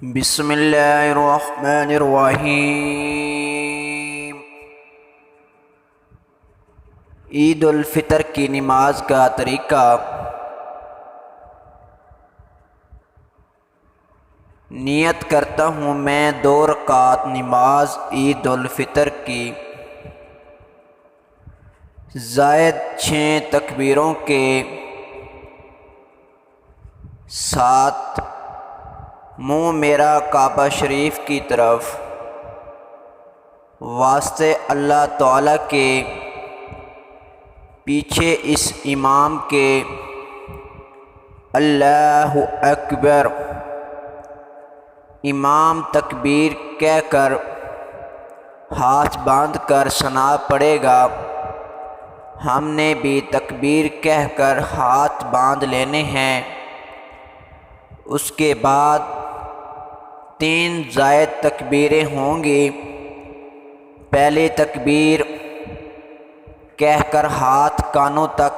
بسم اللہ الرحمن الرحیم۔ عید الفطر کی نماز کا طریقہ۔ نیت کرتا ہوں میں 2 رکعت نماز عید الفطر کی، زائد 6 تکبیروں کے ساتھ منہ میرا کعبہ شریف کی طرف، واسطے اللہ تعالیٰ کے پیچھے اس امام کے اللہ اکبر امام تکبیر کہہ کر ہاتھ باندھ کر ثنا پڑے گا، ہم نے بھی تکبیر کہہ کر ہاتھ باندھ لینے ہیں۔ اس کے بعد 3 زائد تکبیریں ہوں گی۔ پہلی تکبیر کہہ کر ہاتھ کانوں تک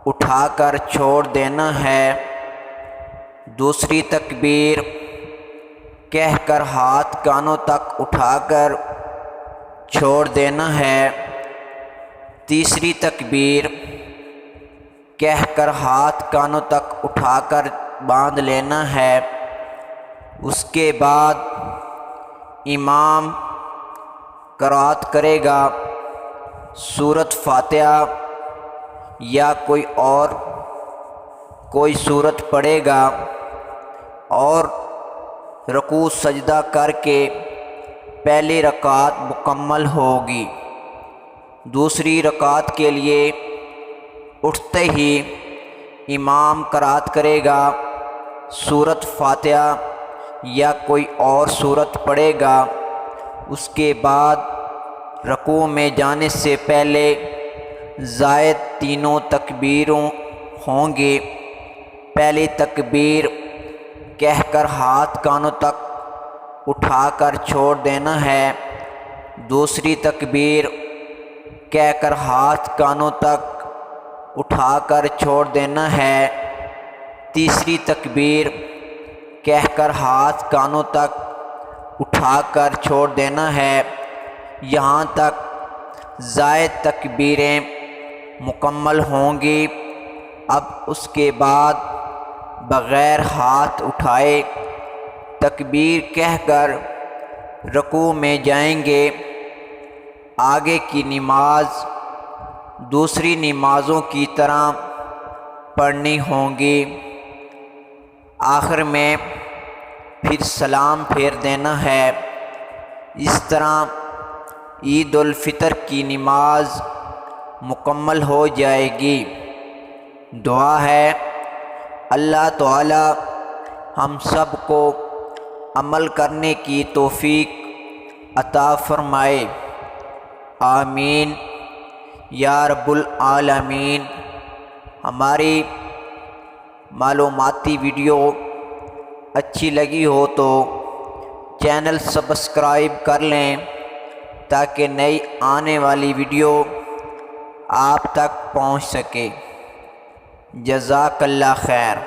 اٹھا کر چھوڑ دینا ہے، دوسری تکبیر کہہ کر ہاتھ کانوں تک اٹھا کر چھوڑ دینا ہے، تیسری تکبیر کہہ کر ہاتھ کانوں تک اٹھا کر باندھ لینا ہے۔ اس کے بعد امام قرأت کرے گا سورۃ فاتحہ یا کوئی سورت پڑھے گا اور رکوع سجدہ کر کے پہلی رکعت مکمل ہوگی۔ دوسری رکعت کے لیے اٹھتے ہی امام قرأت کرے گا سورۃ فاتحہ یا کوئی اور سورت پڑھے گا۔ اس کے بعد رکوع میں جانے سے پہلے زائد 3 تکبیروں ہوں گے۔ پہلی تکبیر کہہ کر ہاتھ کانوں تک اٹھا کر چھوڑ دینا ہے، دوسری تکبیر کہہ کر ہاتھ کانوں تک اٹھا کر چھوڑ دینا ہے، تیسری تکبیر کہہ کر ہاتھ کانوں تک اٹھا کر چھوڑ دینا ہے۔ یہاں تک زائد تکبیریں مکمل ہوں گی۔ اب اس کے بعد بغیر ہاتھ اٹھائے تکبیر کہہ کر رکوع میں جائیں گے۔ آگے کی نماز دوسری نمازوں کی طرح پڑھنی ہوں گی، آخر میں پھر سلام پھیر دینا ہے۔ اس طرح عید الفطر کی نماز مکمل ہو جائے گی۔ دعا ہے اللہ تعالی ہم سب کو عمل کرنے کی توفیق عطا فرمائے، آمین یا رب العالمین۔ ہماری معلوماتی ویڈیو اچھی لگی ہو تو چینل سبسکرائب کر لیں تاکہ نئی آنے والی ویڈیو آپ تک پہنچ سکے۔ جزاک اللہ خیر۔